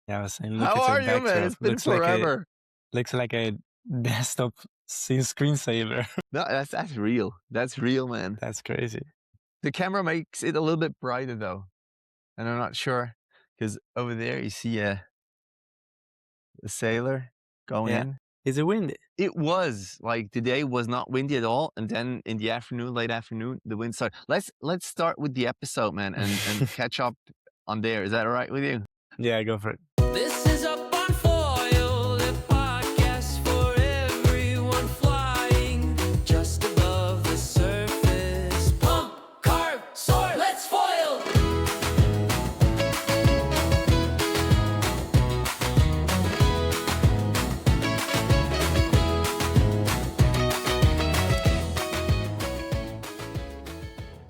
Yeah, I was saying, look How at your are you, man? backdrop. It's been forever. Looks like a desktop screensaver. No, that's real. That's real, man. That's crazy. The camera makes it a little bit brighter though, and I'm not sure because over there you see a sailor going Yeah. in. Is it windy? It was like the day was not windy at all, and then in the afternoon, late afternoon, the wind started. Let's start with the episode, man, and catch up on there. Is that all right with you? Yeah, go for it. This is Up on Foil, the podcast for everyone flying just above the surface. Pump, carve, soar, let's foil!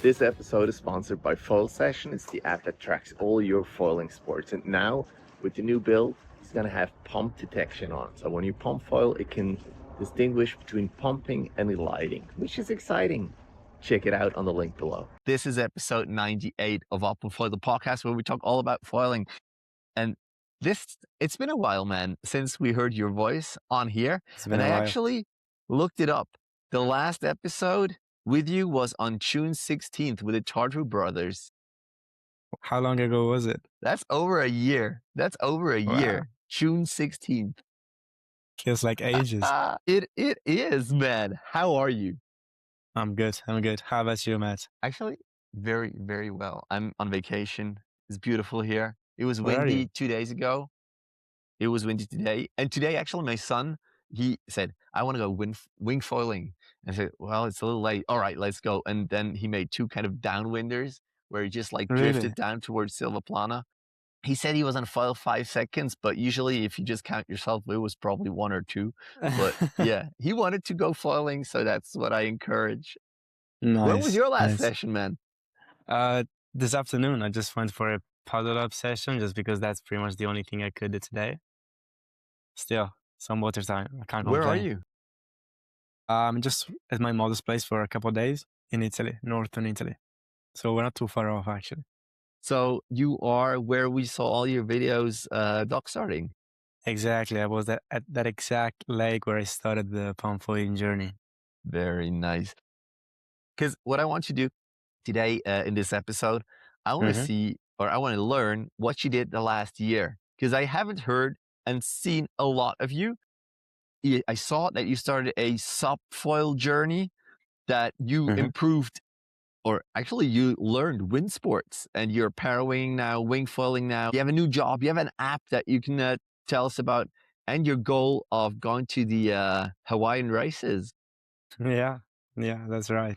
This episode is sponsored by Foilsessions. It's the app that tracks all your foiling sports. And now, with the new build, it's going to have pump detection on. So when you pump foil, it can distinguish between pumping and gliding, which is exciting. Check it out on the link below. This is episode 98 of Up on Foil, the podcast where we talk all about foiling. And it's been a while, man, since we heard your voice on here. And I actually looked it up. The last episode with you was on June 16th with the Tartu brothers. How long ago was it? That's over a year. Wow. June 16th. Feels like ages. It is, man. How are you? I'm good. How about you, Matt? Actually, very, very well. I'm on vacation. It's beautiful here. It was Where are you? windy 2 days ago. It was windy today. And today, actually, my son, he said, I want to go wing foiling. And I said, well, it's a little late. All right, let's go. And then he made two kind of downwinders where he just like drifted Really? down towards Silva Plana. He said he was on foil 5 seconds, but usually if you just count yourself, it was probably 1 or 2. But yeah, he wanted to go foiling, so that's what I encourage. Nice. When was your last session, man? This afternoon, I just went for a paddle up session just because that's pretty much the only thing I could do today. Still, some water time. I can't complain. Where are you? I'm just at my mother's place for a couple of days in Italy, northern Italy. So we're not too far off, actually. So you are where we saw all your videos dock starting. Exactly. I was at that exact lake where I started the palm foiling journey. Very nice. Because what I want to do today in this episode, I want to see, or I want to learn what you did the last year. Because I haven't heard and seen a lot of you. I saw that you started a sub foil journey, that you improved, or actually you learned wind sports, and you're parawing now, wing foiling now. You have a new job. You have an app that you can tell us about, and your goal of going to the Hawaiian races. Yeah, that's right.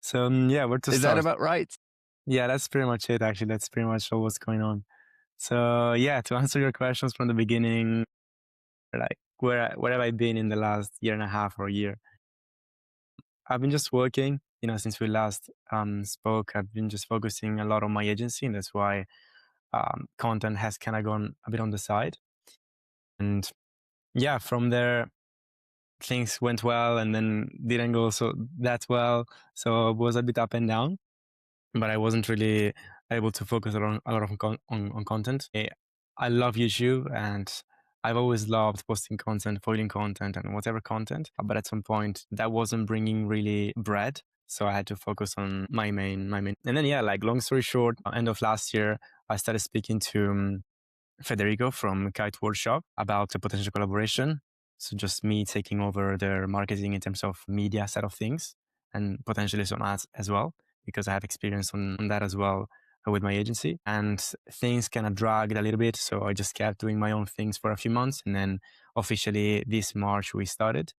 So yeah, where to start? Is that about right? Yeah, that's pretty much it, actually. That's pretty much all what's going on. So yeah, to answer your questions from the beginning, like where have I been in the last year and a half or a year? I've been just working, since we last spoke. I've been just focusing a lot on my agency, and that's why content has kind of gone a bit on the side. And yeah, from there, things went well and then didn't go so that well. So it was a bit up and down, but I wasn't really able to focus a lot on content. I love YouTube, and I've always loved posting content, foiling content, and whatever content. But at some point, that wasn't bringing really bread. So I had to focus on my main. And then, yeah, like long story short, end of last year, I started speaking to Federico from Kite Workshop about a potential collaboration. So just me taking over their marketing in terms of media side of things, and potentially some ads as well, because I have experience on that as well with my agency. And things kind of dragged a little bit. So I just kept doing my own things for a few months. And then officially this March we started.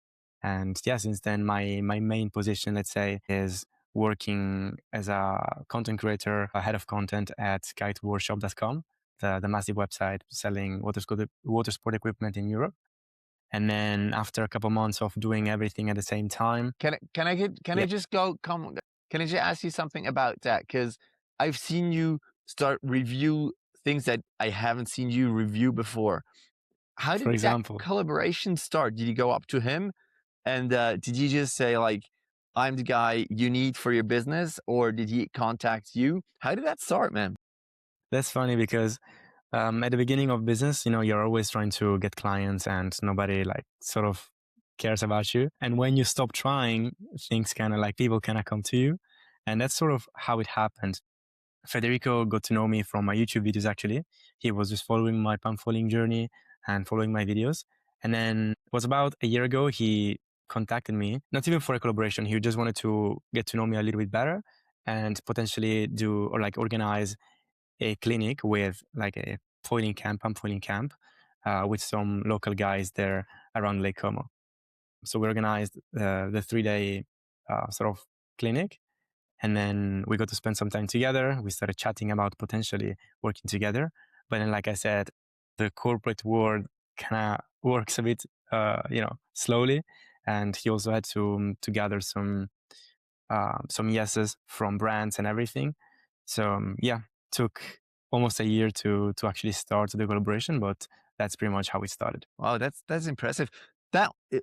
And yeah, since then my main position, let's say, is working as a content creator, a head of content at kiteworkshop.com, the massive website selling water sport equipment in Europe. And then after a couple months of doing everything at the same time, Can I just ask you something about that? Because I've seen you start review things that I haven't seen you review before. How did that collaboration start? Did you go up to him and did you just say like, I'm the guy you need for your business, or did he contact you? How did that start, man? That's funny because At the beginning of business, you're always trying to get clients and nobody like sort of cares about you. And when you stop trying, things kind of like people kind of come to you. And that's sort of how it happened. Federico got to know me from my YouTube videos, actually. He was just following my pump foiling journey and following my videos. And then it was about a year ago, he contacted me, not even for a collaboration. He just wanted to get to know me a little bit better and potentially do or like organize a clinic with like a foiling camp, pump foiling camp, with some local guys there around Lake Como. So we organized the 3-day sort of clinic. And then we got to spend some time together. We started chatting about potentially working together. But then, like I said, the corporate world kind of works a bit, slowly. And he also had to gather some yeses from brands and everything. So yeah, took almost a year to actually start the collaboration, but that's pretty much how we started. Wow, that's impressive.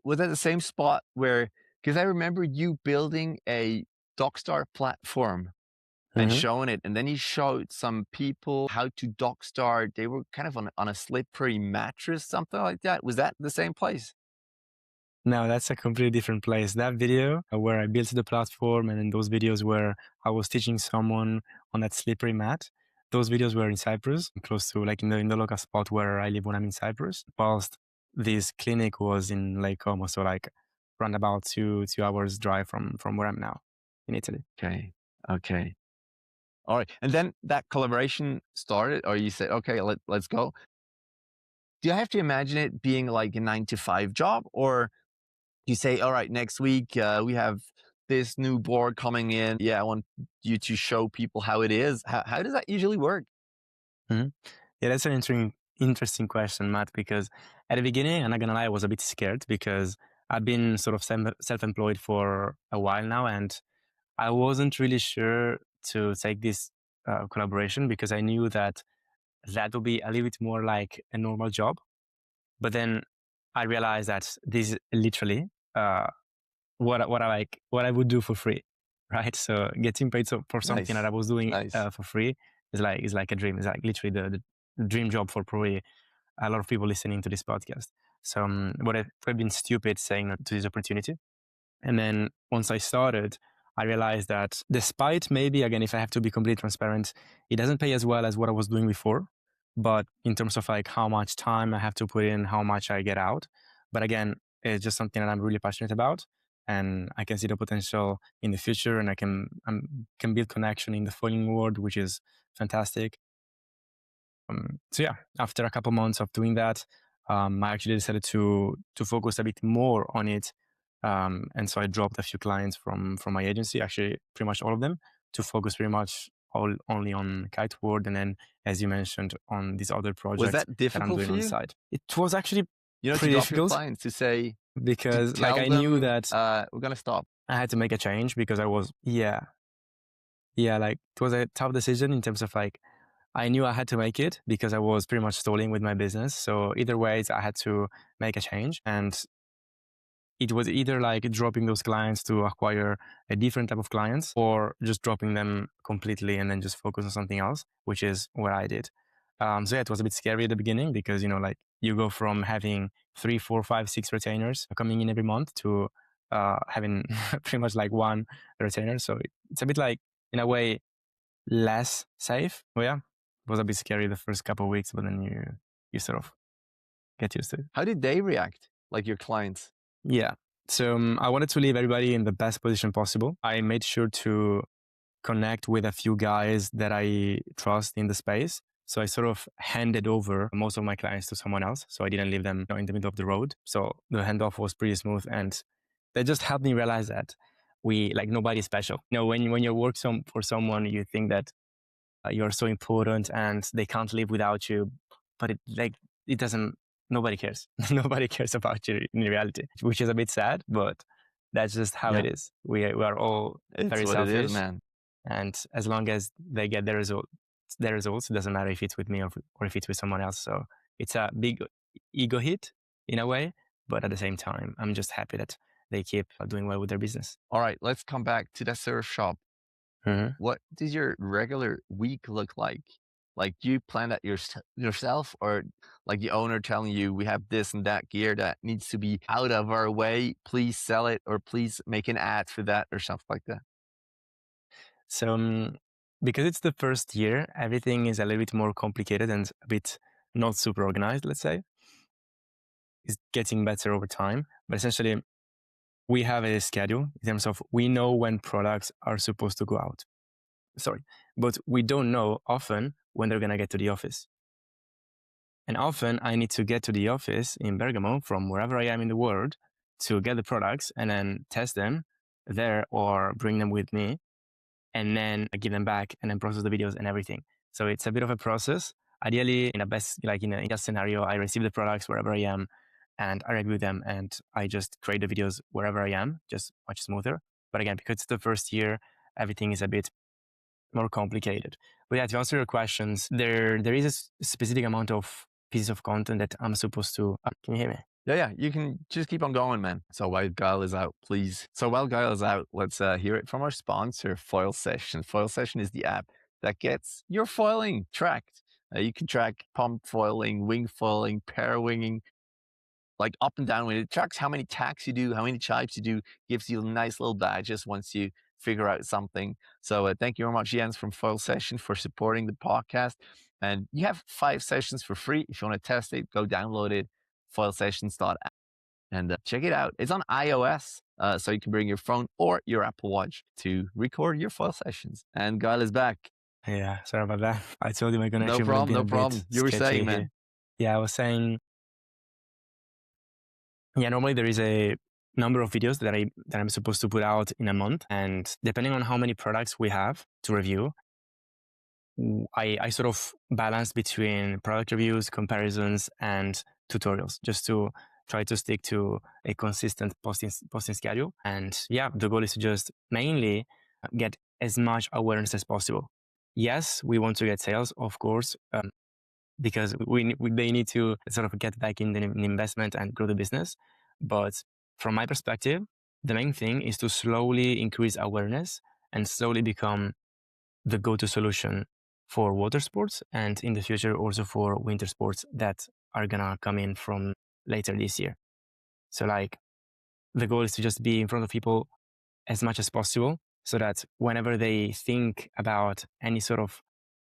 Was that the same spot where, because I remember you building a Dockstar platform and showing it, and then you showed some people how to Dockstar. They were kind of on a slippery mattress, something like that. Was that the same place? No, that's a completely different place. That video where I built the platform and then those videos where I was teaching someone on that slippery mat, those videos were in Cyprus, close to like in the local spot where I live when I'm in Cyprus. Whilst this clinic was in Lake Como, so like around about two hours drive from where I'm now in Italy. Okay. Okay. All right. And then that collaboration started, or you said, okay, let's go. Do I have to imagine it being like a 9-to-5 job, or you say, all right, next week we have this new board coming in. Yeah, I want you to show people how it is. How does that usually work? Yeah, that's an interesting question, Matt, because at the beginning, I'm not gonna lie, I was a bit scared because I've been sort of self-employed for a while now, and I wasn't really sure to take this collaboration because I knew that would be a little bit more like a normal job. But then I realized that this is literally what I would do for free, right? So getting paid for something Nice. that I was doing Nice. for free is like a dream. It's like literally the dream job for probably a lot of people listening to this podcast. So what I've been stupid saying no to this opportunity. And then once I started, I realized that despite maybe, again, if I have to be completely transparent, it doesn't pay as well as what I was doing before. But in terms of like how much time I have to put in, how much I get out. But again, it's just something that I'm really passionate about. And I can see the potential in the future, and I can build connection in the foiling world, which is fantastic. So yeah, after a couple months of doing that, I actually decided to focus a bit more on it, and so I dropped a few clients from my agency, actually pretty much all of them, to focus pretty much only on kiteboard, and then, as you mentioned, on these other projects Was that that I'm difficult doing for on the you? side. It was actually To pretty drop your difficult clients, to say, to because like tell I knew them, that we're gonna stop. I had to make a change because I was like it was a tough decision in terms of like I knew I had to make it because I was pretty much stalling with my business. So either ways, I had to make a change, and it was either like dropping those clients to acquire a different type of clients, or just dropping them completely and then just focus on something else, which is what I did. So yeah, it was a bit scary at the beginning because like you go from having 3, 4, 5, 6 retainers coming in every month to having pretty much like one retainer. So it's a bit like, in a way, less safe. Well, yeah, it was a bit scary the first couple of weeks, but then you sort of get used to it. How did they react, like your clients? Yeah. So I wanted to leave everybody in the best position possible. I made sure to connect with a few guys that I trust in the space. So I sort of handed over most of my clients to someone else. So I didn't leave them in the middle of the road. So the handoff was pretty smooth, and that just helped me realize that nobody's special. When you work for someone, you think that you're so important and they can't live without you, but it doesn't. Nobody cares. Nobody cares about you in reality, which is a bit sad, but that's just how it is. We are all It's very what selfish, it is, man. and as long as they get their results, it doesn't matter if it's with me or if it's with someone else. So it's a big ego hit in a way, but at the same time, I'm just happy that they keep doing well with their business. All right, let's come back to the surf shop. Mm-hmm. What does your regular week look like? Like, do you plan that yourself, or like the owner telling you, we have this and that gear that needs to be out of our way, please sell it, or please make an ad for that, or something like that? So, because it's the first year, everything is a little bit more complicated and a bit not super organized, let's say. It's getting better over time. But essentially, we have a schedule in terms of we know when products are supposed to go out. Sorry, but we don't know often when they're going to get to the office. And often I need to get to the office in Bergamo from wherever I am in the world to get the products and then test them there or bring them with me and then give them back and then process the videos and everything. So it's a bit of a process. Ideally, in a best, like in a scenario, I receive the products wherever I am and I review them and I just create the videos wherever I am, just much smoother. But again, because it's the first year, everything is a bit more complicated. But yeah, to answer your questions, there is a specific amount of pieces of content that I'm supposed to. Can you hear me? Yeah, you can just keep on going, man. So while Gael is out, please. So while Gael is out, let's hear it from our sponsor, Foil Session. Foil Session is the app that gets your foiling tracked. You can track pump foiling, wing foiling, pair winging, like up and down. When it tracks how many tacks you do, how many chipes you do, gives you nice little badges once you figure out something. So thank you very much, Jens from Foil Session, for supporting the podcast. And you have 5 sessions for free. If you want to test it, go download it, foilsessions.app, and check it out. It's on iOS, so you can bring your phone or your Apple Watch to record your foil sessions. And Gael is back. Yeah, sorry about that. I told you my connection No would have problem, been no a bit problem. You were sketchy saying, here. man. Yeah, I was saying. Yeah, normally there is a number of videos that I'm supposed to put out in a month, and depending on how many products we have to review, I sort of balance between product reviews, comparisons, and tutorials, just to try to stick to a consistent posting schedule. And yeah, the goal is to just mainly get as much awareness as possible. Yes, we want to get sales, of course, because they need to sort of get back in the investment and grow the business. But from my perspective, the main thing is to slowly increase awareness and slowly become the go-to solution for water sports, and in the future also for winter sports that are gonna come in from later this year. So like the goal is to just be in front of people as much as possible so that whenever they think about any sort of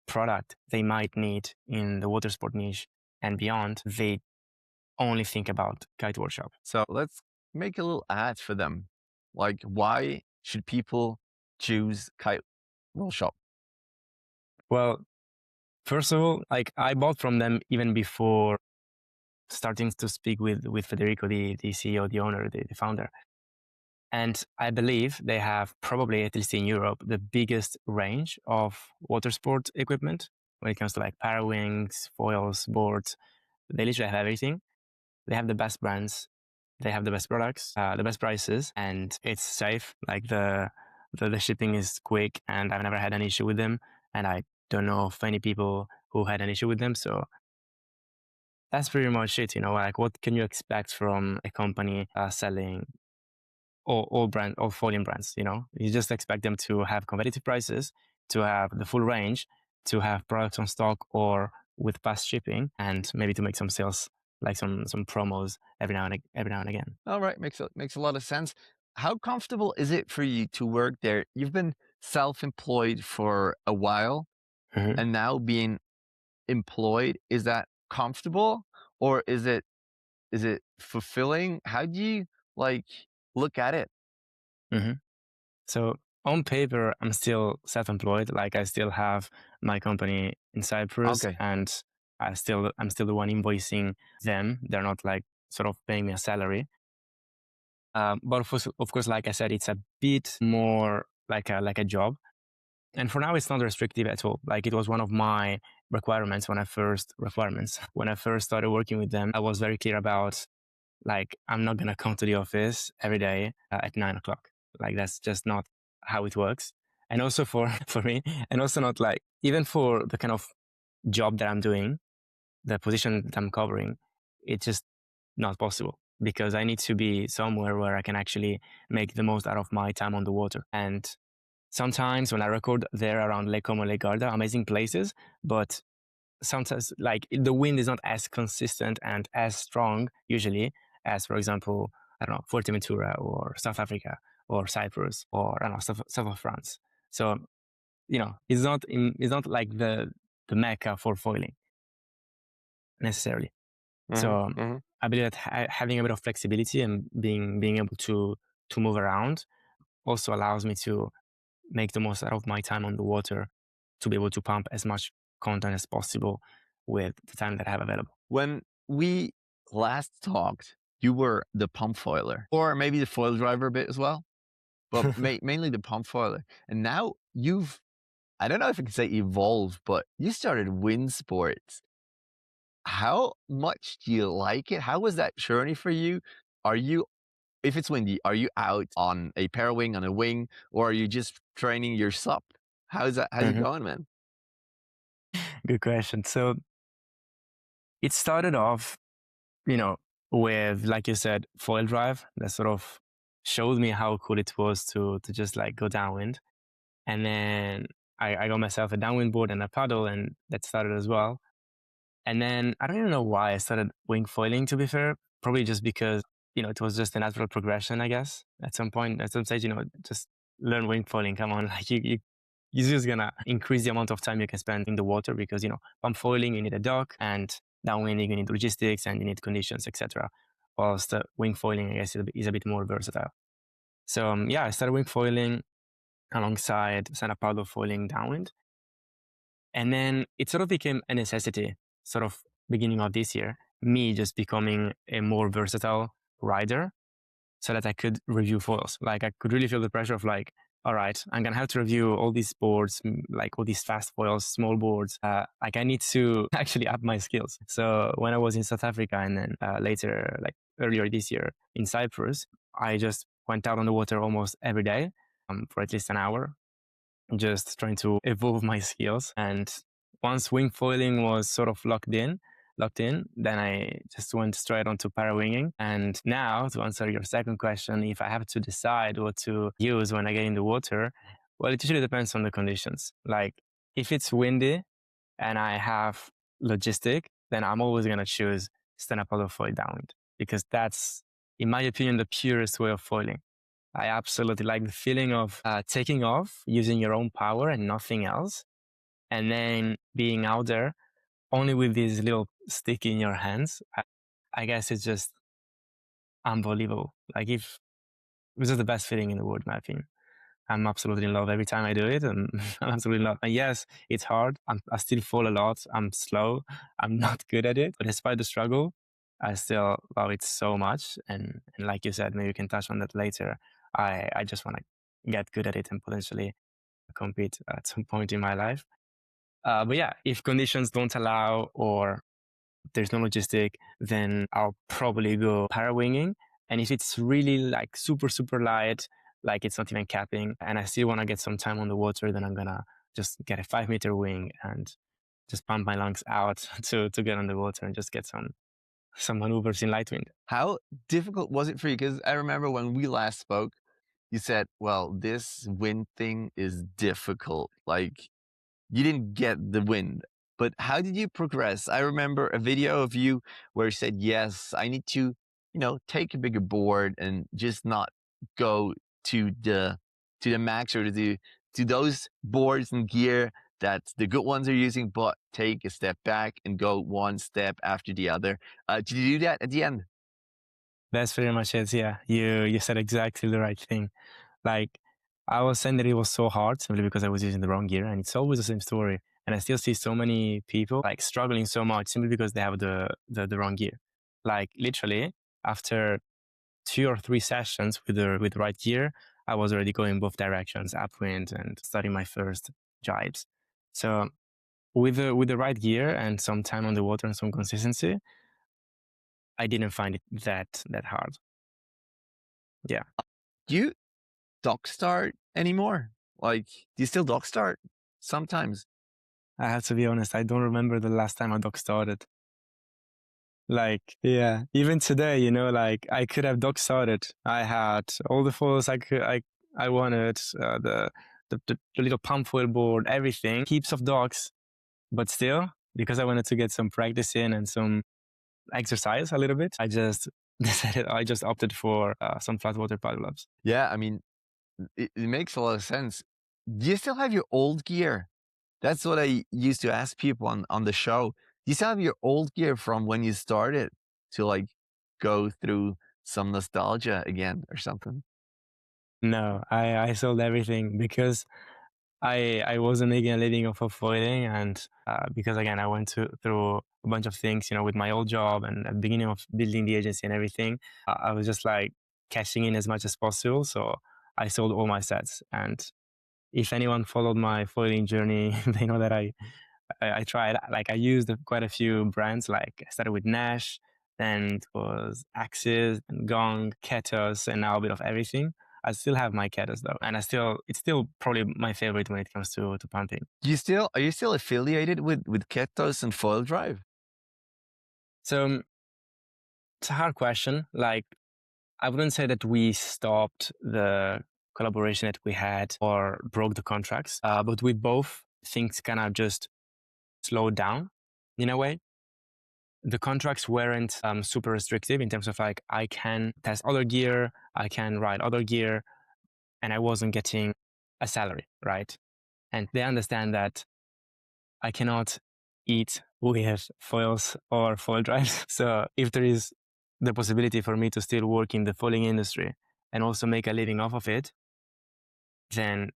product they might need in the water sport niche and beyond, they only think about Kite Workshop. So let's make a little ad for them. Like, why should people choose Kite Workshop? Well, first of all, like I bought from them even before starting to speak with Federico, the CEO, the owner, the founder. And I believe they have probably, at least in Europe, the biggest range of water sport equipment when it comes to like para wings, foils, boards. They literally have everything. They have the best brands. They have the best products, the best prices, and it's safe. Like the shipping is quick, and I've never had an issue with them. And I don't know of any people who had an issue with them. So that's pretty much it. You know, like what can you expect from a company selling all foiling brands? You know, you just expect them to have competitive prices, to have the full range, to have products on stock or with fast shipping, and maybe to make some sales, like some promos every now and again. All right, makes a lot of sense. How comfortable is it for you to work there? You've been self-employed for a while, Mhm. and now being employed, is that comfortable, or is it fulfilling? How do you like look at it? So on paper, I'm still self-employed. Like I still have my company in Cyprus, Okay. and I'm still the one invoicing them. They're not like sort of paying me a salary. But of course, like I said, it's a bit more like a job. And for now, it's not restrictive at all. Like it was one of my requirements when I first started working with them. I was very clear about like I'm not gonna come to the office every day at 9:00. Like that's just not how it works. And also for me, and also not like even for the kind of job that I'm doing, the position that I'm covering, it's just not possible because I need to be somewhere where I can actually make the most out of my time on the water. And sometimes when I record there around Lake Como, Lake Garda, amazing places, but sometimes like the wind is not as consistent and as strong usually as, for example, I don't know, Fuerteventura or South Africa or Cyprus or I don't know, south of France. So it's not like the mecca for foiling necessarily. So I believe that having a bit of flexibility and being able to move around also allows me to make the most out of my time on the water to be able to pump as much content as possible with the time that I have available. When we last talked, you were the pump foiler, or maybe the foil driver a bit as well, but mainly the pump foiler. And now you've, I don't know if I can say evolved, but you started wind sports. How much do you like it? How was that journey for you? Are you, if it's windy, are you out on a parawing, on a wing, or are you just training your sup? How's that? How's it going, man? Good question. So it started off, with, like you said, foil drive. That sort of showed me how cool it was to just like go downwind. And then I got myself a downwind board and a paddle, and that started as well. And then I don't even know why I started wing foiling, to be fair. Probably just because, it was just a natural progression, I guess. At some stage, just learn wing foiling. Come on, like you're just gonna increase the amount of time you can spend in the water because, pump foiling, you need a dock, and downwinding, you need logistics and you need conditions, etc. Whilst wing foiling, I guess, is a bit more versatile. So I started wing foiling alongside stand-up paddle foiling downwind. And then it sort of became a necessity, sort of beginning of this year, me just becoming a more versatile rider so that I could review foils. Like I could really feel the pressure of like, all right, I'm going to have to review all these boards, like all these fast foils, small boards. Like I need to actually up my skills. So when I was in South Africa and then later, like earlier this year in Cyprus, I just went out on the water almost every day for at least an hour, just trying to evolve my skills. And once wing foiling was sort of locked in, then I just went straight onto parawinging. And now, to answer your second question, if I have to decide what to use when I get in the water, well, it usually depends on the conditions. Like if it's windy and I have logistic, then I'm always going to choose stand-up paddle foil downwind because that's, in my opinion, the purest way of foiling. I absolutely like the feeling of taking off using your own power and nothing else, and then being out there only with this little stick in your hands. I guess it's just unbelievable. Like this is the best feeling in the world, in my opinion. I'm absolutely in love every time I do it, and I'm absolutely in love. And yes, it's hard. I still fall a lot. I'm slow. I'm not good at it, but despite the struggle, I still love it so much. And like you said, maybe we can touch on that later. I just want to get good at it and potentially compete at some point in my life. But yeah, if conditions don't allow or there's no logistic, then I'll probably go parawinging. And if it's really like super, super light, like it's not even capping, and I still want to get some time on the water, then I'm going to just get a 5-meter wing and just pump my lungs out to get on the water and just get some maneuvers in light wind. How difficult was it for you? Because I remember when we last spoke, you said, well, this wind thing is difficult. Like you didn't get the wind, but how did you progress? I remember a video of you where you said, yes, I need to, take a bigger board and just not go to the max or to those boards and gear that the good ones are using, but take a step back and go one step after the other. Did you do that at the end? That's very much it. Yeah, you said exactly the right thing. Like I was saying that it was so hard simply because I was using the wrong gear, and it's always the same story. And I still see so many people like struggling so much simply because they have the wrong gear. Like literally after 2 or 3 sessions with the right gear, I was already going both directions, upwind and starting my first jibes. So with the right gear and some time on the water and some consistency, I didn't find it that hard. Yeah. Do you dock start anymore? Like, do you still dock start? Sometimes. I have to be honest, I don't remember the last time I dock started. Like, yeah, even today, like I could have dock started. I had all the foils I wanted, the little pump foil board, everything, heaps of docks, but still because I wanted to get some practice in and some exercise a little bit, I just decided I just opted for some flat water paddle ups. Yeah, I mean, it makes a lot of sense. Do you still have your old gear? That's what I used to ask people on the show. Do you still have your old gear from when you started to like go through some nostalgia again or something? No, I sold everything because I wasn't making a living off of foiling, and because again I went through a bunch of things, with my old job and at the beginning of building the agency and everything. I was just like cashing in as much as possible, so I sold all my sets. And if anyone followed my foiling journey, they know that I tried, like I used quite a few brands. Like I started with Nash, then it was Axis and Gong, Ketos, and now a bit of everything. I still have my Ketos though, and it's still probably my favorite when it comes to pumping. Are you still affiliated with Ketos and Foil Drive? So it's a hard question. Like I wouldn't say that we stopped the collaboration that we had or broke the contracts, but we both things kind of just slowed down in a way. The contracts weren't super restrictive in terms of like I can test other gear, I can ride other gear, and I wasn't getting a salary, right? And they understand that I cannot eat with foils or foil drives. So if there is the possibility for me to still work in the foiling industry and also make a living off of it, then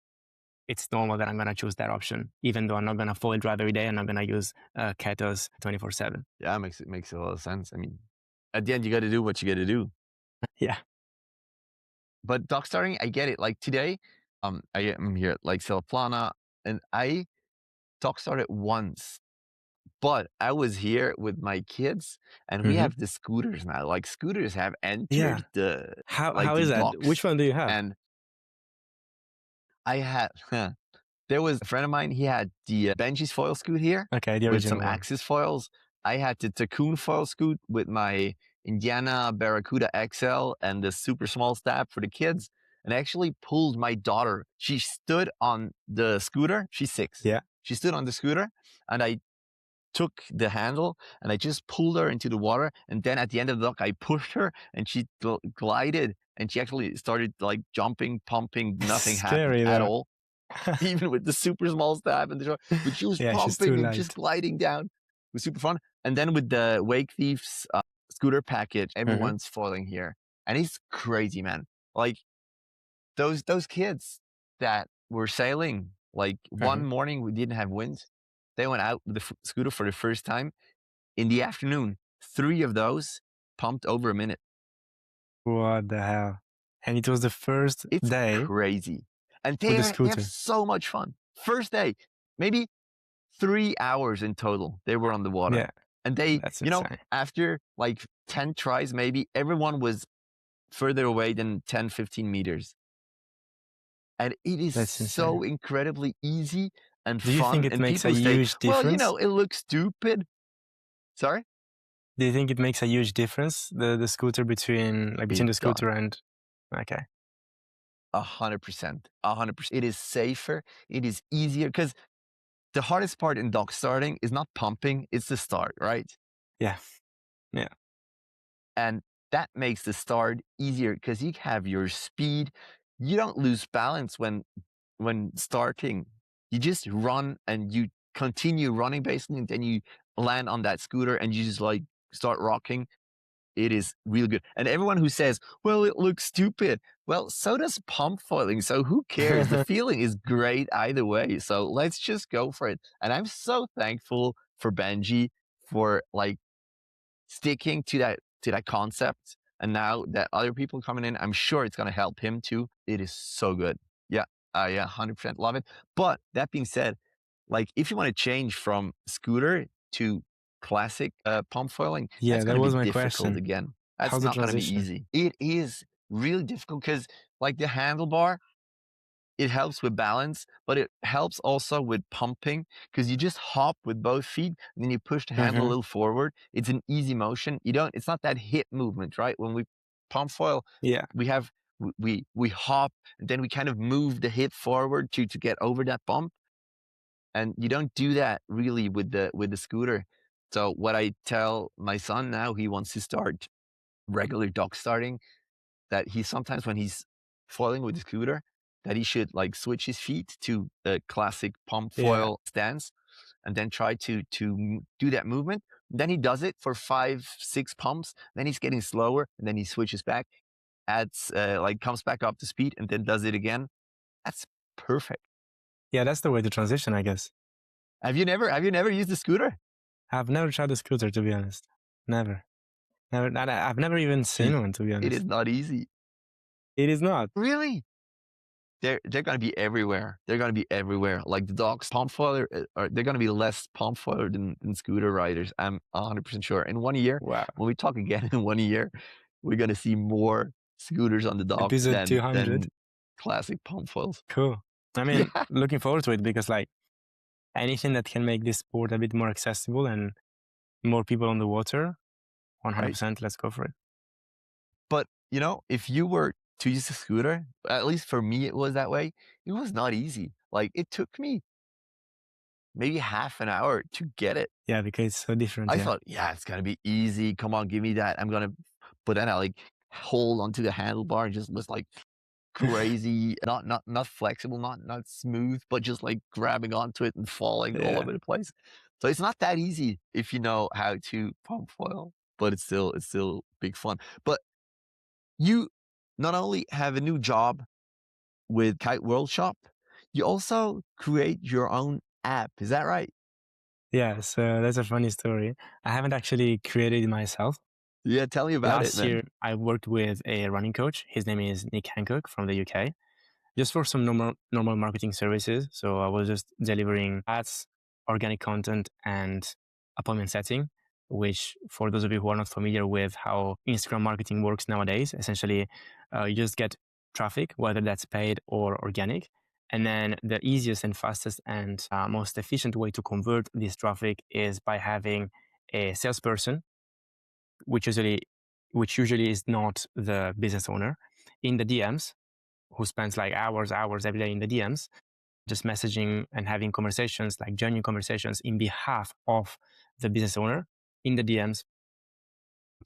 it's normal that I'm going to choose that option, even though I'm not going to foil drive every day. I'm not going to use Ketos 24/7. Yeah, makes a lot of sense. I mean, at the end, you got to do what you got to do. Yeah. But dock starting, I get it. Like today, I am here at like Plana, and I dock started once, but I was here with my kids, and we Mm-hmm. have the scooters now. Like scooters have entered Yeah. the How the is that? docks, Which one do you have? and I had there was a friend of mine. He had the Benji's foil scoot here Okay, the with some original one. Axis foils. I had the Tacoon foil scoot with my Indiana Barracuda XL and the super small stab for the kids. And I actually pulled my daughter. She stood on the scooter. She's 6. Yeah. She stood on the scooter, and I took the handle and I just pulled her into the water. And then at the end of the dock, I pushed her and she glided, and she actually started like jumping, pumping. Nothing happened Scary at though. all, even with the super small stab and the shore. But she was Yeah, she's too pumping and just light. gliding down. It was super fun. And then with the Wake Thieves scooter package, everyone's foiling here, and it's crazy, man. Like those kids that were sailing, like one morning we didn't have wind. They went out with the scooter for the first time. In the afternoon, 3 of those pumped over a minute. What the hell? And it was the first It's day crazy. And with the they have scooter. so much fun. First day, maybe 3 hours in total, they were on the water. Yeah, And they, that's insane. after like 10 tries, maybe everyone was further away than 10, 15 meters. And it is That's so insane. incredibly easy and Do you fun. think it And makes a people say, huge well, difference? it looks stupid. Sorry? Do you think it makes a huge difference, the scooter between It the scooter and okay. 100%. 100%. It is safer. It is easier, because the hardest part in dock starting is not pumping, it's the start, right? Yeah. Yeah. And that makes the start easier because you have your speed. You don't lose balance when starting. You just run and you continue running basically, and then you land on that scooter and you just like start rocking. It is really good. And everyone who says, well, it looks stupid, well, so does pump foiling. So who cares? The feeling is great either way. So let's just go for it. And I'm so thankful for Benji for like sticking to that concept. And now that other people coming in, I'm sure it's going to help him too. It is so good. Yeah. 100% love it. But that being said, like if you want to change from scooter to classic pump foiling, Yeah, that's that going to was be my difficult question. again. That's How's the not going to be transition? easy. It is really difficult because like the handlebar, it helps with balance, but it helps also with pumping because you just hop with both feet and then you push the handle a little forward. It's an easy motion. It's not that hip movement, right? When we pump foil, Yeah. we hop and then we kind of move the hip forward to get over that bump. and you don't do that really with the scooter. So what I tell my son now, he wants to start regular dog starting, that he sometimes when he's foiling with the scooter, that he should like switch his feet to the classic pump Yeah. foil stance, and then try to do that movement. Then he does it for 5, 6 pumps. Then he's getting slower, and then he switches back, adds like comes back up to speed, and then does it again. That's perfect. Yeah, that's the way to transition, I guess. Have you never used the scooter? I've never tried a scooter, to be honest. Never. Never. I've never even seen one, to be It honest. is not easy. It is not. Really? They're gonna be everywhere. They're gonna be everywhere. Like the dogs, pump foiler, they're gonna be less pump foiler than scooter riders. I'm 100% sure. In 1 year, Wow. when we talk again in 1 year, we're gonna see more scooters on the docks Episode 200. than classic pump foils. Cool. I mean, Yeah. looking forward to it because like anything that can make this sport a bit more accessible and more people on the water, 100%, let's go for it. But you know, if you were to use a scooter, at least for me, it was that way. It was not easy. Like it took me maybe half an hour to get it. Yeah, because it's so different. I Yeah. thought, yeah, it's gonna be easy. Come on, give me that. I'm gonna, but then I like hold onto the handlebar and just was like crazy, not flexible, not smooth, but just like grabbing onto it and falling all Yeah. over the place. So it's not that easy if you know how to pump foil, but it's still big fun. But you not only have a new job with Kite World Shop, you also create your own app. Is that right? Yeah, so that's a funny story. I haven't actually created it myself. Yeah, tell me about Last it, man. year, I worked with a running coach. His name is Nick Hancock from the UK, just for some normal marketing services. So I was just delivering ads, organic content, and appointment setting, which for those of you who are not familiar with how Instagram marketing works nowadays, essentially you just get traffic, whether that's paid or organic. And then the easiest and fastest and most efficient way to convert this traffic is by having a salesperson, which usually is not the business owner, in the DMs, who spends like hours every day in the DMs, just messaging and having conversations, like genuine conversations in behalf of the business owner in the DMs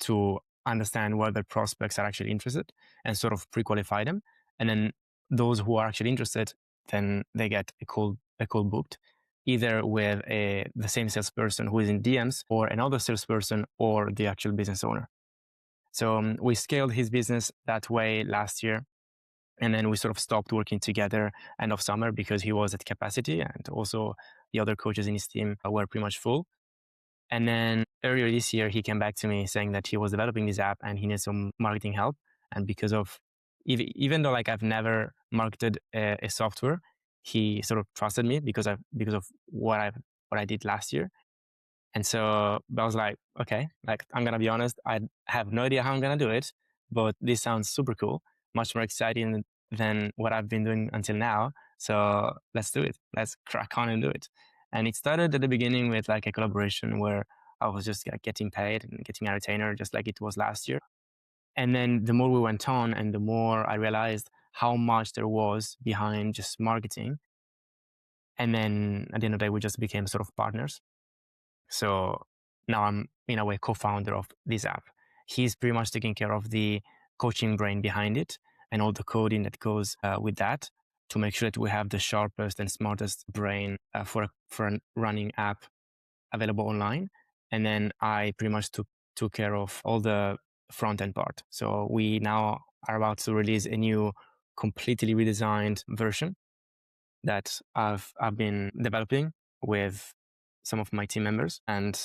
to understand whether prospects are actually interested and sort of pre-qualify them. And then those who are actually interested, then they get a call booked, either with the same salesperson who is in DMs or another salesperson or the actual business owner. So we scaled his business that way last year. And then we sort of stopped working together end of summer because he was at capacity and also the other coaches in his team were pretty much full. And then earlier this year, he came back to me saying that he was developing this app and he needs some marketing help. And because of, even though like I've never marketed a software, he sort of trusted me because of what I did last year. And so I was like, okay, like I'm gonna be honest, I have no idea how I'm gonna do it, but this sounds super cool, much more exciting than what I've been doing until now. So let's do it. Let's crack on and do it. And it started at the beginning with like a collaboration where I was just getting paid and getting a retainer, just like it was last year. And then the more we went on, and the more I realized how much there was behind just marketing. And then at the end of the day, we just became sort of partners. So now I'm, in a way, co-founder of this app. He's pretty much taking care of the coaching brain behind it and all the coding that goes with that to make sure that we have the sharpest and smartest brain for a running app available online. And then I pretty much took care of all the front end part. So we now are about to release a new, completely redesigned version that I've been developing with some of my team members. And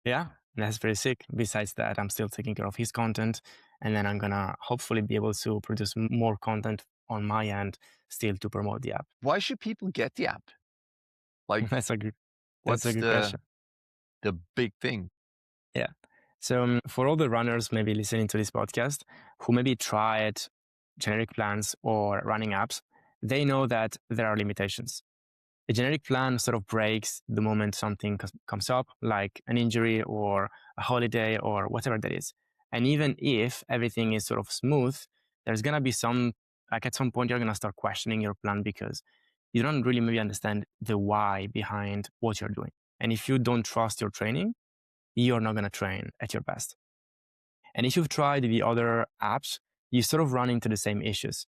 yeah, that's very sick. Besides that, I'm still taking care of his content. And then I'm going to hopefully be able to produce more content on my end still to promote the app. Why should people get the app? Like, That's a good what's question. the big thing? Yeah. So for all the runners maybe listening to this podcast who maybe tried generic plans or running apps, they know that there are limitations. A generic plan sort of breaks the moment something comes up, like an injury or a holiday or whatever that is. And even if everything is sort of smooth, there's going to be at some point, you're going to start questioning your plan because you don't really maybe understand the why behind what you're doing. And if you don't trust your training, you're not going to train at your best. And if you've tried the other apps, you sort of run into the same issues.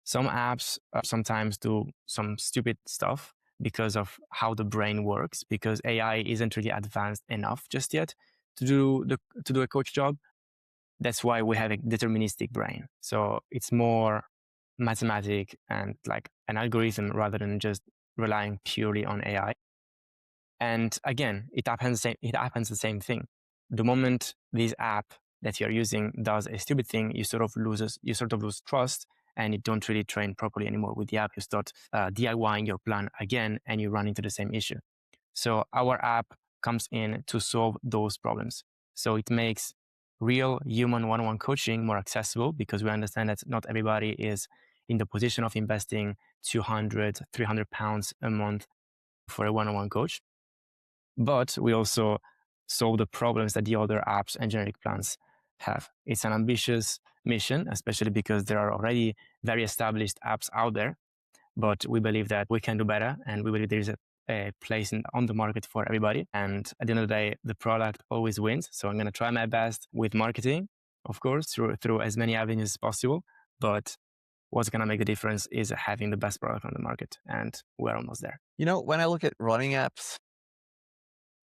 Some apps sometimes do some stupid stuff because of how the brain works, because AI isn't really advanced enough just yet to do a coach job. That's why we have a deterministic brain. So it's more mathematic and like an algorithm rather than just relying purely on AI. And again, it happens the same thing. The moment this app that you're using does a stupid thing, you sort of lose trust, and you don't really train properly anymore with the app. You start DIYing your plan again, and you run into the same issue. So our app comes in to solve those problems. So it makes real human one-on-one coaching more accessible, because we understand that not everybody is in the position of investing 200, 300 pounds a month for a one-on-one coach. But we also solve the problems that the other apps and generic plans have. It's an ambitious mission, especially because there are already very established apps out there. But we believe that we can do better, and we believe there's a place on the market for everybody. And at the end of the day, the product always wins. So I'm going to try my best with marketing, of course, through as many avenues as possible. But what's going to make the difference is having the best product on the market. And we're almost there. You know, when I look at running apps,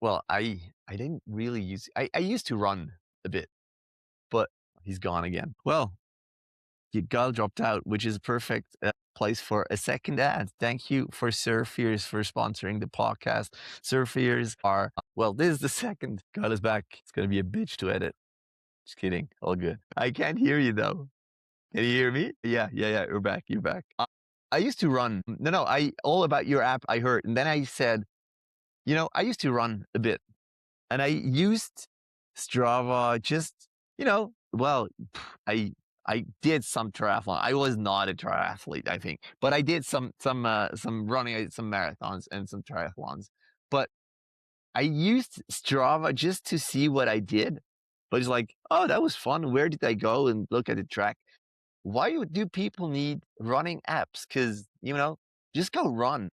well, I didn't really use, I used to run a bit, but he's gone again. Well, Gael dropped out, which is a perfect place for a second ad. Thank you for Surfers for sponsoring the podcast. Surfers are, well, this is the second. Gael is back. It's going to be a bitch to edit. Just kidding. All good. I can't hear you though. Can you hear me? Yeah. You're back. You're back. I used to run. No, all about your app I heard. And then I said, you know, I used to run a bit, and I used Strava just, you know, well, I did some triathlon. I was not a triathlete, I think, but I did some running, some marathons and some triathlons. But I used Strava just to see what I did. But it's like, oh, that was fun. Where did I go and look at the track? Why do people need running apps? Because, you know, just go run.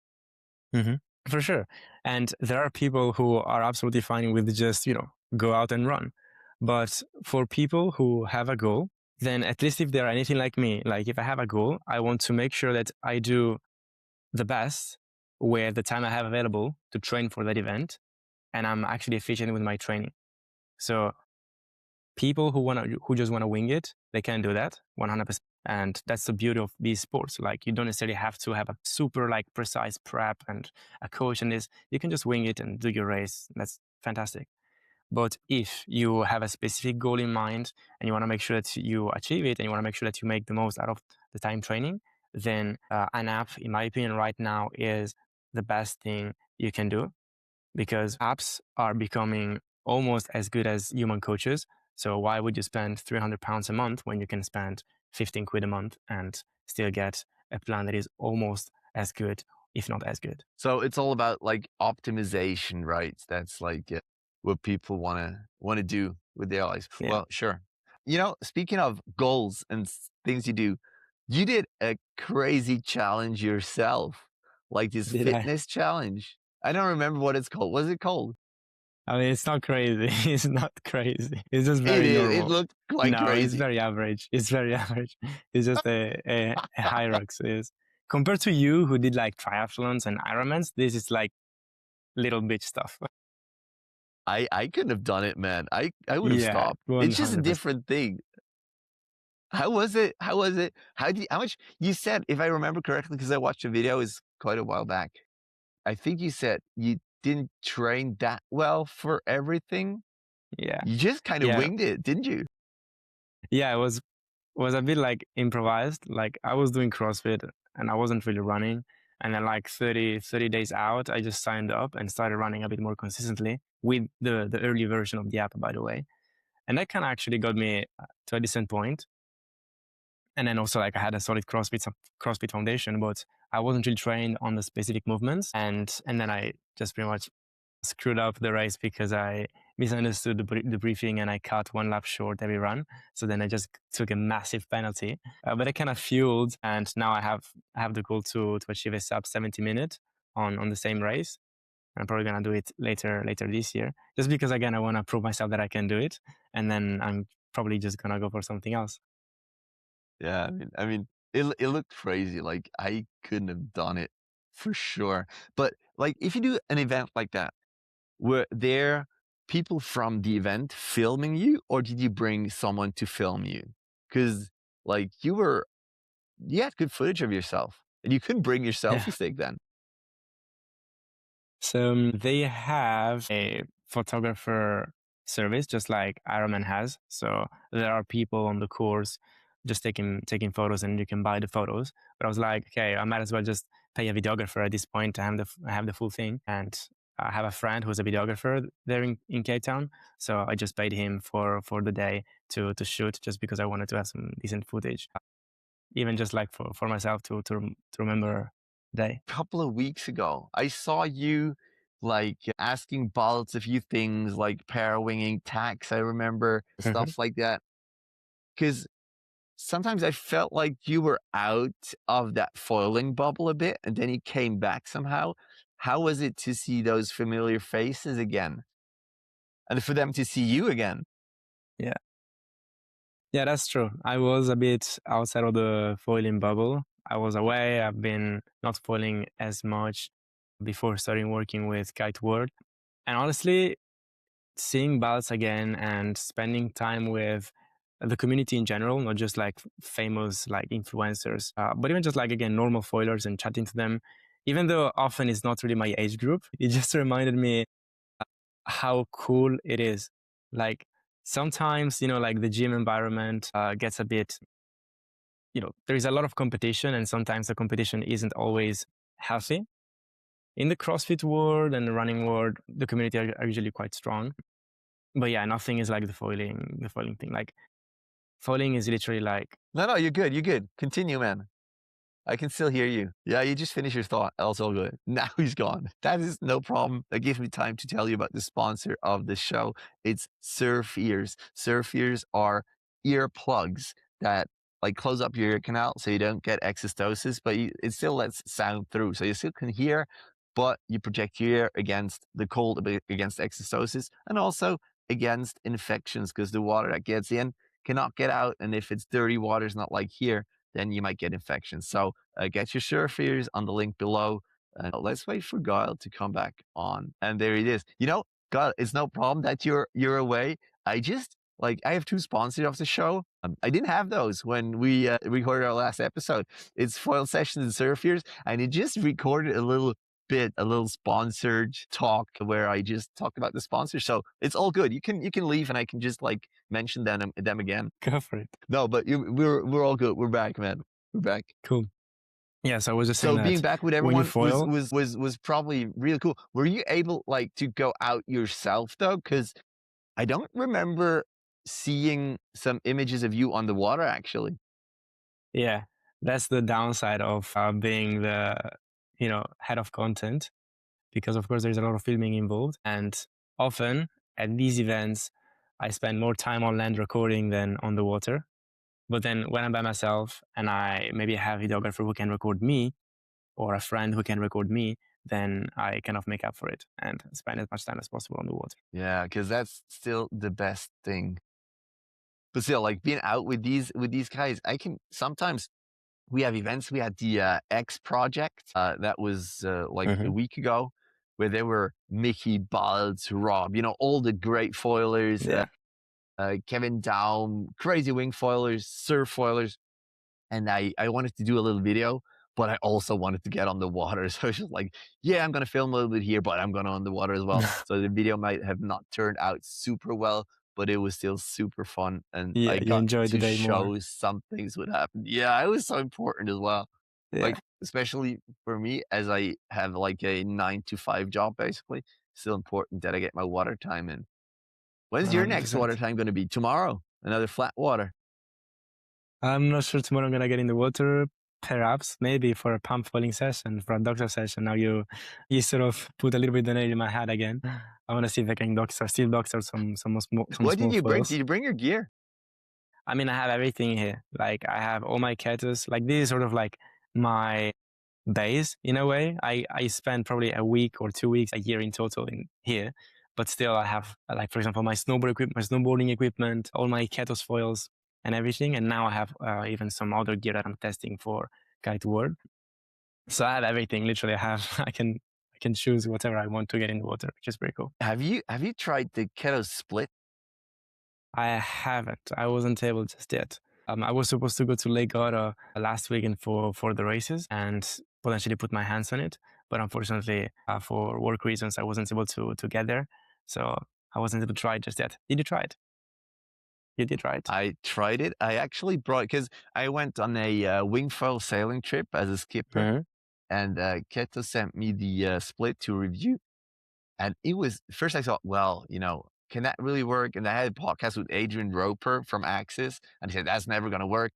Mm-hmm. For sure. And there are people who are absolutely fine with just, go out and run. But for people who have a goal, then at least if they're anything like me, like if I have a goal, I want to make sure that I do the best with the time I have available to train for that event. And I'm actually efficient with my training. So people who just want to wing it, they can do that 100%. And that's the beauty of these sports. Like, you don't necessarily have to have a super precise prep and a coach and this. You can just wing it and do your race. That's fantastic. But if you have a specific goal in mind and you want to make sure that you achieve it, and you want to make sure that you make the most out of the time training, then an app, in my opinion, right now is the best thing you can do, because apps are becoming almost as good as human coaches. So why would you spend 300 pounds a month when you can spend 15 quid a month and still get a plan that is almost as good, if not as good? So it's all about like optimization, right? That's like what people want to do with their lives. Yeah. Well, sure. You know, speaking of goals and things you do, you did a crazy challenge yourself, like this Did I? fitness challenge. I don't remember what it's called. What's it called? I mean, it's not crazy. It's not crazy. It's just very normal. It looked like no, crazy. It's very average. It's very average. It's just a Hyrox. Is compared to you who did like triathlons and Ironmans, this is like little bitch stuff. I couldn't have done it, man. I would have stopped. It's just a 100%. different thing. How was it? How much you said, if I remember correctly, because I watched the video is quite a while back. I think you said you didn't train that well for everything. Yeah. You just kind of winged it, didn't you? Yeah, it was a bit like improvised. Like, I was doing CrossFit and I wasn't really running. And then like 30 days out, I just signed up and started running a bit more consistently with the early version of the app, by the way. And that kind of actually got me to a decent point. And then also, like, I had a solid CrossFit foundation, but I wasn't really trained on the specific movements. And then I just pretty much screwed up the race because I misunderstood the briefing and I cut one lap short every run. So then I just took a massive penalty. But I kind of fueled, and now I have the goal to achieve a sub 70 minute on the same race. I'm probably gonna do it later this year, just because again I want to prove myself that I can do it, and then I'm probably just gonna go for something else. Yeah, I mean, it looked crazy. Like I couldn't have done it for sure. But like, if you do an event like that, were there people from the event filming you, or did you bring someone to film you? Because like you had good footage of yourself, and you couldn't bring your Yeah. selfie stick then. So they have a photographer service, just like Ironman has. So there are people on the course just taking photos, and you can buy the photos. But I was like, okay, I might as well just pay a videographer at this point. I have the full thing, and I have a friend who's a videographer there in Cape Town. So I just paid him for the day to shoot, just because I wanted to have some decent footage, even just like for myself to remember the day. Couple of weeks ago, I saw you like asking Baltz a few things like pair winging tacks. I remember Mhm. stuff like that. Because sometimes I felt like you were out of that foiling bubble a bit, and then you came back somehow. How was it to see those familiar faces again, and for them to see you again? Yeah. Yeah, that's true. I was a bit outside of the foiling bubble. I was away. I've been not foiling as much before starting working with Kite World. And honestly, seeing ballots again and spending time with the community in general, not just like famous like influencers, but even just like again normal foilers and chatting to them, even though often it's not really my age group, it just reminded me how cool it is. Like sometimes, like the gym environment gets a bit, there is a lot of competition, and sometimes the competition isn't always healthy. In the CrossFit world and the running world, the community are usually quite strong. But yeah, nothing is like the foiling thing. Like foiling is literally like, No, no, you're good. You're good. Continue, man. I can still hear you. Yeah, you just finished your thought. That's all good. Now he's gone. That is no problem. That gives me time to tell you about the sponsor of the show. It's Surf Ears. Surf Ears are earplugs that like close up your ear canal so you don't get exostosis, but it still lets sound through. So you still can hear, but you protect your ear against the cold, against exostosis, and also against infections because the water that gets in cannot get out. And if it's dirty water, it's not like here, then you might get infections. So get your surf ears on the link below. And let's wait for Gael to come back on. And there it is. Gael, it's no problem that you're away. I just like I have two sponsors of the show. I didn't have those when we recorded our last episode. It's Foilsessions and Surf Ears, and it just recorded a little bit, a little sponsored talk where I just talked about the sponsor. So it's all good. You can leave, and I can just like mention them again. go for it. No, but we're all good. We're back, man. We're back. Cool. Yeah, so I was just saying So being that back with when you everyone was foil, was was was probably really cool. Were you able like to go out yourself though? Because I don't remember seeing some images of you on the water actually. yeah, that's the downside of being the, head of content, because of course there's a lot of filming involved. And often at these events, I spend more time on land recording than on the water. But then when I'm by myself and I maybe have a videographer who can record me, or a friend who can record me, then I kind of make up for it and spend as much time as possible on the water. Yeah, because that's still the best thing. But still, like being out with these guys, I can sometimes we have events. We had the X project that was like a Hmm. week ago, where there were Mickey, Balds, Rob, all the great foilers, Yeah. Kevin Down, crazy wing foilers, surf foilers. And I wanted to do a little video, but I also wanted to get on the water. So I was just like, yeah, I'm going to film a little bit here, but I'm going on the water as well. So the video might have not turned out super well, but it was still super fun. And Yeah, I you got enjoy the to day more. show some things would happen. Yeah, it was so important as well. Yeah, Like, especially for me, as I have like a 9 to 5 job, basically, still important that I get my water time in. When's your next water 100%. time going to be? Tomorrow? Another flat water? I'm not sure tomorrow I'm gonna get in the water. Perhaps, maybe for a pump foiling session, for a doctor session. Now you sort of put a little bit the nail in my head again. I want to see if I can doctor some What did small you bring? foils. Did you bring your gear? I mean, I have everything here. Like I have all my kettles. Like this is sort of like my base in a way. I spend probably a week or 2 weeks a year in total in here, but still I have like, for example, my snowboarding equipment, all my kettles foils and everything. And now I have even some other gear that I'm testing for Kite World. So I have everything. Literally, I have I can choose whatever I want to get in the water, which is pretty cool. Have you tried the kettle split? I haven't. I wasn't able just yet. I was supposed to go to Lake Garda last weekend for the races and potentially put my hands on it, but unfortunately, for work reasons, I wasn't able to get there. So I wasn't able to try it just yet. Did you try it? You did try it. I tried it. I actually brought, because I went on a wingfoil sailing trip as a skipper, Mhm. and Keto sent me the split to review. And it was, first I thought, well, can that really work? And I had a podcast with Adrian Roper from Axis, and he said, that's never going to work.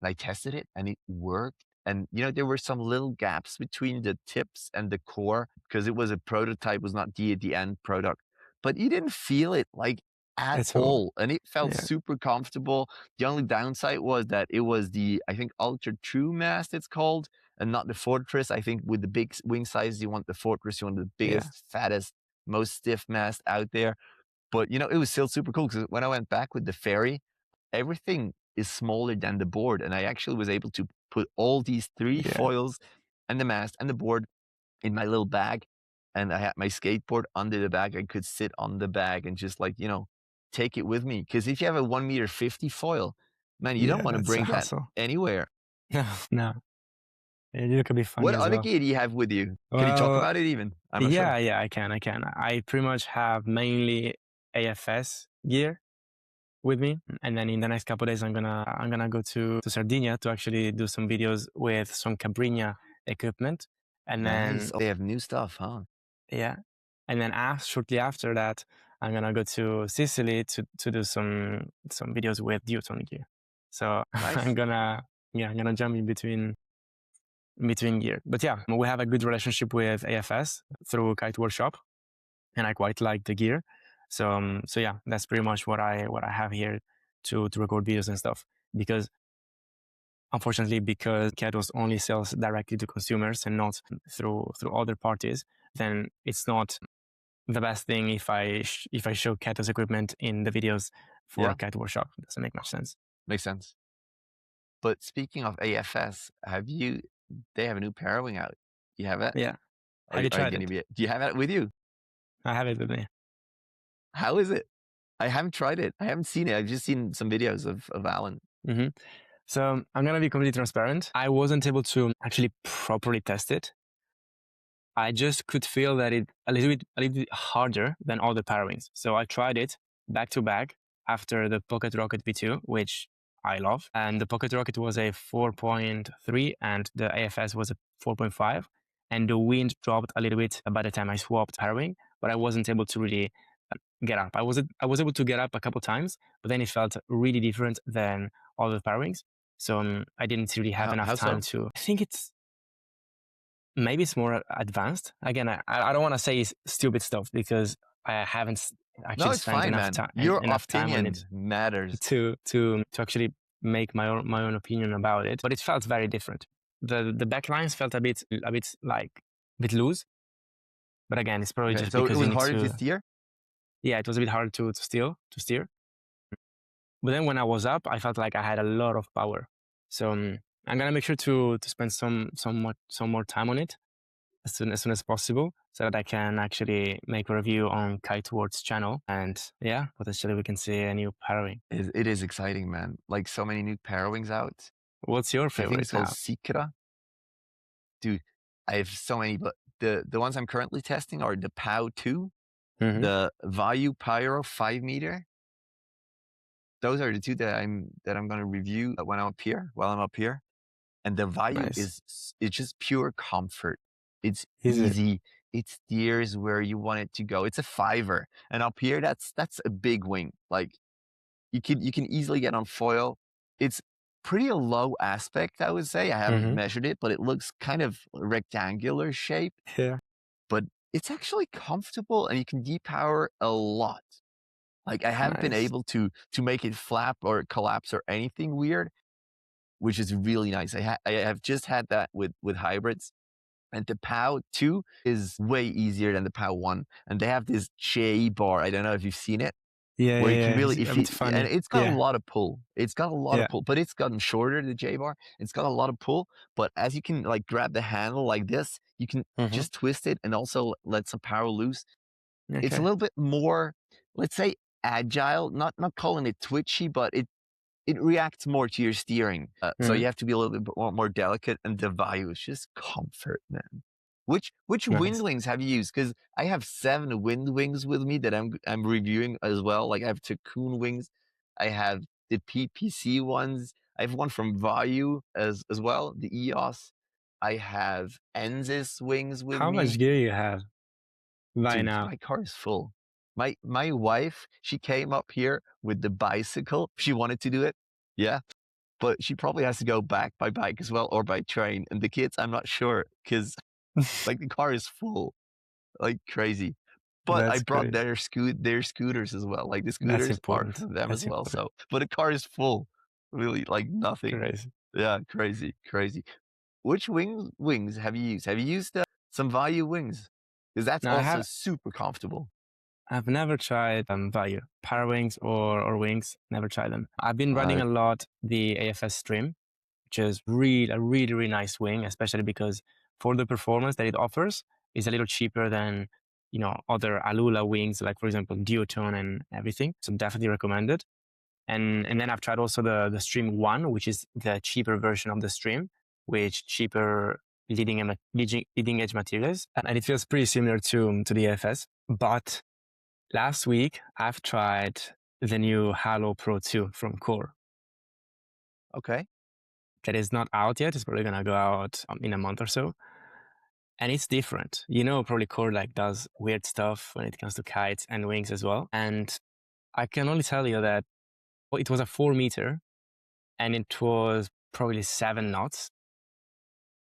And I tested it and it worked. And, there were some little gaps between the tips and the core because it was a prototype, was not the end product. But you didn't feel it like at It's all. all. And it felt Yeah. super comfortable. The only downside was that it was the, I think, Ultra True Mast, it's called, and not the Fortress. I think with the big wing size, you want the Fortress, you want the Yeah. biggest, fattest, most stiff mast out there. But, it was still super cool because when I went back with the ferry, everything is smaller than the board. And I actually was able to put all these three Yeah. foils and the mast and the board in my little bag. And I had my skateboard under the bag. I could sit on the bag and just take it with me. Because if you have a 1.50 meter foil, man, you don't Yeah, want to that's a bring that hassle. anywhere. No, no. It could be funny What as other well. gear do you have with you? Can you talk Well, about it even? I'm not sure. yeah, I can. I pretty much have mainly AFS gear with me, and then in the next couple of days, I'm gonna go to Sardinia to actually do some videos with some Cabrina equipment, and Nice. then Oh, they have new stuff, huh? yeah, and then shortly after that, I'm gonna go to Sicily to do some videos with duotone gear. So Nice. I'm gonna jump in between gear. But yeah, we have a good relationship with AFS through Kite Workshop, and I quite like the gear. So yeah, that's pretty much what I have here to record videos and stuff. Because unfortunately, because Ketos only sells directly to consumers and not through other parties, then it's not the best thing if I show Ketos equipment in the videos for Yeah. Kite Workshop. It doesn't make much sense. Makes sense. But speaking of AFS, they have a new Pairwing out. You have it? Yeah, Are have you you tried gonna it? be? Do you have it with you? I have it with me. How is it? I haven't tried it. I haven't seen it. I've just seen some videos of Alan. Mm-hmm. So I'm gonna be completely transparent. I wasn't able to actually properly test it. I just could feel that it a little bit harder than all the Pairwings. So I tried it back to back after the Pocket Rocket V2, which I love. And the Pocket Rocket was a 4.3 and the AFS was a 4.5. And the wind dropped a little bit by the time I swapped Pairwing, but I wasn't able to really get up. I was able to get up a couple times, but then it felt really different than all the Pairwings. So I didn't really have enough How time so? to. I think maybe it's more advanced. Again, I don't want to say stupid stuff because I haven't No, actually it's spent fine, enough man. time Your on opinion it matters. to actually make my own opinion about it. But it felt very different. The backlines felt a bit loose. But again, it's probably Okay, just so it because was you need harder to to. steer? Yeah, it was a bit hard to steer. But then when I was up, I felt like I had a lot of power. So I'm gonna make sure to spend some more time on it as soon as possible, so that I can actually make a review on Kiteward's channel. And yeah, potentially we can see a new Pairwing. It is exciting, man. Like so many new Pairwings out. What's your I think favorite it's called now? Sikra. Dude, I have so many, but the ones I'm currently testing are the POW 2, Mm-hmm. the Vayu Pyro 5 meter. Those are the two that I'm gonna review while I'm up here. And the Vayu Nice. it's just pure comfort. It's Is it? easy. It steers where you want it to go. It's a 5er. And up here, that's a big wing. Like you can easily get on foil. It's pretty low aspect, I would say. I haven't Mm-hmm. measured it, but it looks kind of rectangular shape. Yeah. But it's actually comfortable and you can depower a lot. Like I haven't been Nice. able to make it flap or collapse or anything weird, which is really nice. I have just had that with hybrids. And the POW 2 is way easier than the POW 1. And they have this J bar. I don't know if you've seen it, Yeah, where you can yeah, yeah. really, It's if a you, bit and funny. it's got a Yeah, lot of pull. It's got a lot of yeah. pull, but it's gotten shorter, the J bar. It's got a lot of pull. But as you can like grab the handle like this, you can Mm-hmm. just twist it and also let some power loose. It's a Okay. little bit more, let's say, agile, not calling it twitchy, but it reacts more to your steering. So Mm-hmm. you have to be a little bit more delicate, and the value is just comfort, man. Which wind Nice. wings have you used? Because I have 7 wind wings with me that I'm reviewing as well. Like I have Cocoon wings, I have the PPC ones, I have one from Vayu as well, the EOS. I have Enzis wings with How much me. gear you have by Dude, now? my car is full. My wife, she came up here with the bicycle. She wanted to do it. Yeah. But she probably has to go back by bike as well or by train. And the kids, I'm not sure because like the car is full, like crazy. But I That's brought great. their scooters as well. Like the That's scooters are important. for them as That's well. important. So, but the car is full, really like nothing. Crazy. Yeah, crazy, crazy. Which wings have you used? Have you used some Vayu wings? Because that's Now also super comfortable. I've never tried Value, Power Wings or Wings. Never tried them. I've been riding Uh, a lot the AFS Stream, which is a really nice wing, especially because for the performance that it offers, is a little cheaper than other Alula wings, like for example Duotone and everything. So definitely recommended. And then I've tried also the Stream One, which is the cheaper version of the Stream, which cheaper leading edge materials, and it feels pretty similar to the AFS. But last week I've tried the new Halo Pro 2 from Core. okay. That is not out yet. It's probably gonna go out in a month or so, and it's different. Probably Core like does weird stuff when it comes to kites and wings as well. And I can only tell you that it was a 4 meter, and it was probably 7 knots,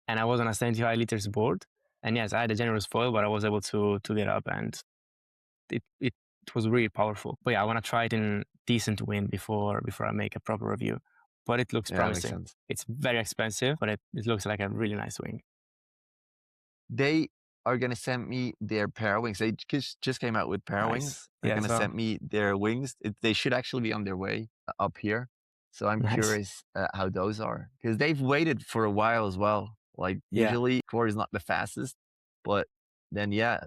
and I was on a 75 liters board. And yes, I had a generous foil, but I was able to get up, and it was really powerful. But yeah, I want to try it in decent wind before I make a proper review. But it looks Yeah, that makes promising. sense. It's very expensive, but it looks like a really nice wing. They are gonna send me their pair wings. They just came out with pair Nice. wings. They're Yeah, gonna so send me their wings. They should actually be on their way up here. So I'm nice. curious how those are because they've waited for a while as well. Like Yeah. usually Core is not the fastest, but then yeah,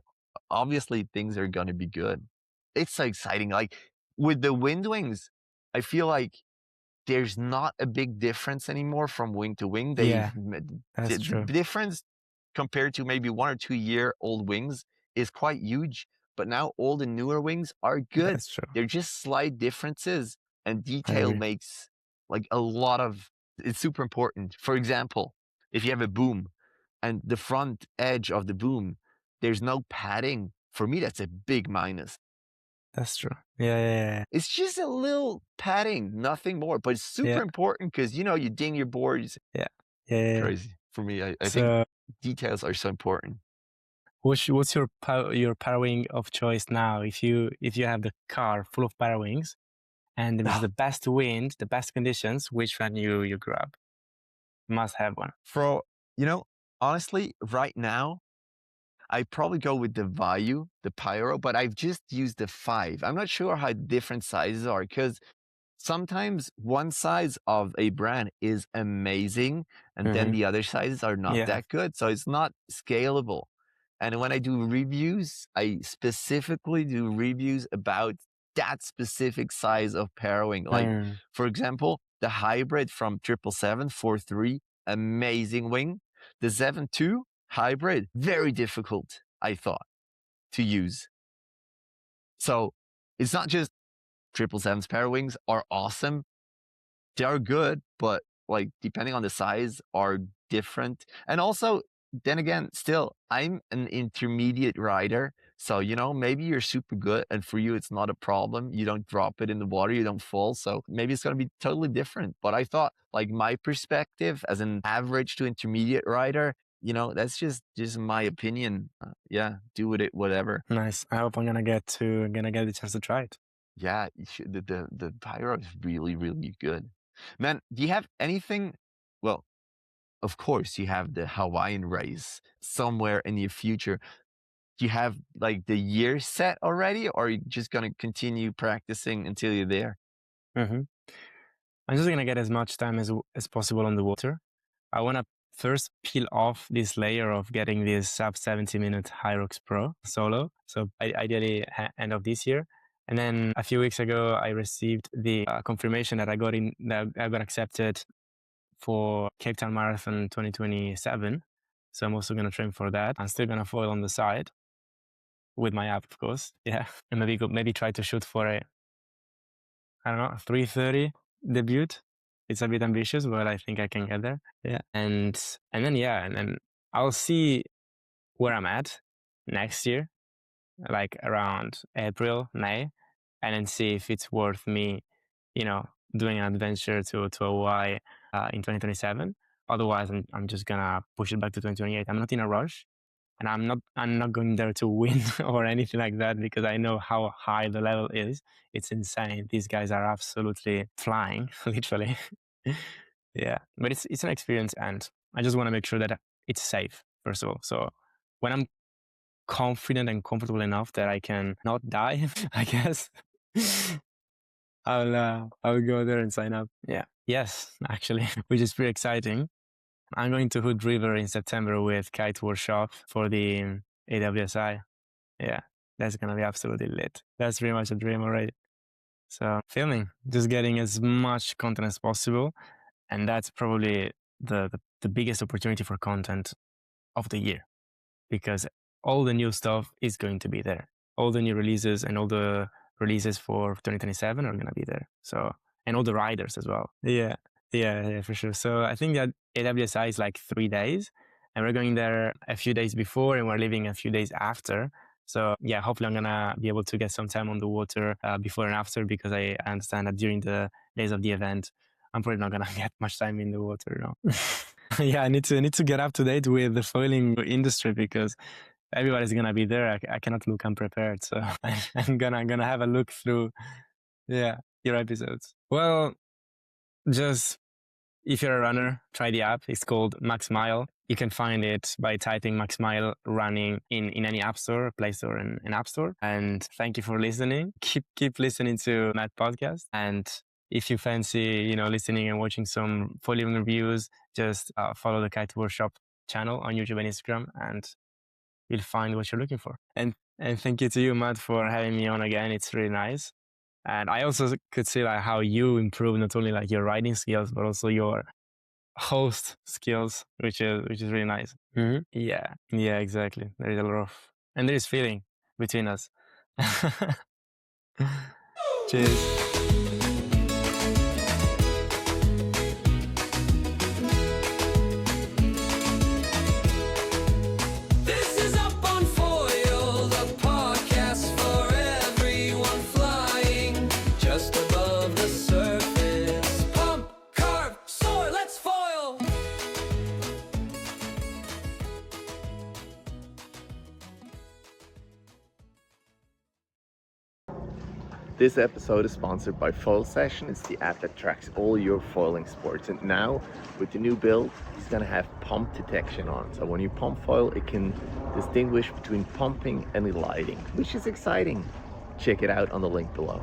obviously things are gonna be good. It's so exciting. Like with the wind wings, I feel like there's not a big difference anymore from wing to wing. Yeah, that's The true. difference compared to maybe 1 or 2 year old wings is quite huge. But now all the newer wings are good. That's true. They're just slight differences, and I detail agree. makes like a lot of it's super important. For example, if you have a boom and the front edge of the boom, there's no padding. For me, that's a big minus. That's true. Yeah. It's just a little padding, nothing more. But it's super Yeah. important because you ding your boards. Yeah. Yeah. Crazy for me. I think So details are so important. what's your power wing of choice now? If you have the car full of power wings and there's the best wind, the best conditions, which one you grab? Must have one. For honestly, right now, I probably go with the Vayu, the Pyro, but I've just used the 5. I'm not sure how different sizes are because sometimes one size of a brand is amazing and then the other sizes are not Yeah. that good. So it's not scalable. And when I do reviews, I specifically do reviews about that specific size of pairing. Like, for example, the hybrid from 777 amazing wing. The 7.2 hybrid, very difficult, I thought, to use. So it's not just 777's pair wings are awesome. They are good, but like depending on the size are different. And also, then again, still, I'm an intermediate rider. So, maybe you're super good and for you it's not a problem. You don't drop it in the water, you don't fall. So maybe it's going to be totally different. But I thought, like, my perspective as an average to intermediate rider, that's just my opinion. Yeah, do with it whatever. Nice. I hope I'm gonna get the chance to try it. Yeah, you should, the pyro is really, really good. Man, do you have anything? Well, of course, you have the Hawaiian race somewhere in your future. Do you have like the year set already, or are you just gonna continue practicing until you're there? hmm I'm just gonna get as much time as possible on the water. I wanna first peel off this layer of getting this sub 70-minute Hyrox Pro solo. So ideally end of this year. And then a few weeks ago, I received the confirmation that I got accepted for Cape Town Marathon 2027. So I'm also gonna train for that. I'm still gonna foil on the side with my app, of course. Yeah, and maybe try to shoot for a, I don't know, 3:30 debut. It's a bit ambitious, but I think I can get there. Yeah, and then I'll see where I'm at next year, like around April, May, and then see if it's worth me, you know, doing an adventure to Hawaii in 2027. Otherwise, I'm just gonna push it back to 2028. I'm not in a rush, and I'm not going there to win or anything like that because I know how high the level is. It's insane. These guys are absolutely flying, literally. Yeah, but it's an experience, and I just want to make sure that it's safe first of all. So when I'm confident and comfortable enough that I can not die, I guess I'll go there and sign up. Yeah. Yes, actually, which is pretty exciting. I'm going to Hood River in September with Kite Workshop for the AWSI. Yeah, that's gonna be absolutely lit. That's pretty much a dream already. So filming, just getting as much content as possible, and that's probably the biggest opportunity for content of the year because all the new stuff is going to be there. All the new releases and all the releases for 2027 are gonna be there. So and all the riders as well. Yeah, for sure. So I think that AWSI is like 3 days, and we're going there a few days before, and we're leaving a few days after. So yeah, hopefully I'm gonna be able to get some time on the water before and after because I understand that during the days of the event, I'm probably not gonna get much time in the water. Yeah, I need to get up to date with the foiling industry because everybody's gonna be there. I cannot look unprepared, so I'm gonna have a look through, yeah, your episodes. Well, just if you're a runner, try the app. It's called Max Mile. You can find it by typing Max Mile running in any app store, Play Store, and App Store. And thank you for listening. Keep listening to Matt podcast. And if you fancy, listening and watching some foiling reviews, just follow the Kite Workshop channel on YouTube and Instagram, and you'll find what you're looking for. And thank you to you, Matt, for having me on again. It's really nice. And I also could see like how you improve not only like your writing skills, but also your host skills, which is really nice. Yeah, exactly. There is a lot of, and there is feeling between us. Cheers. This is Up on Foil, the podcast for everyone flying just above the surface. Pump, carve, soar, let's foil! This episode is sponsored by Foilsessions. It's the app that tracks all your foiling sports. And now, with the new build, it's going to have pump detection on. So when you pump foil, it can distinguish between pumping and gliding, which is exciting. Check it out on the link below.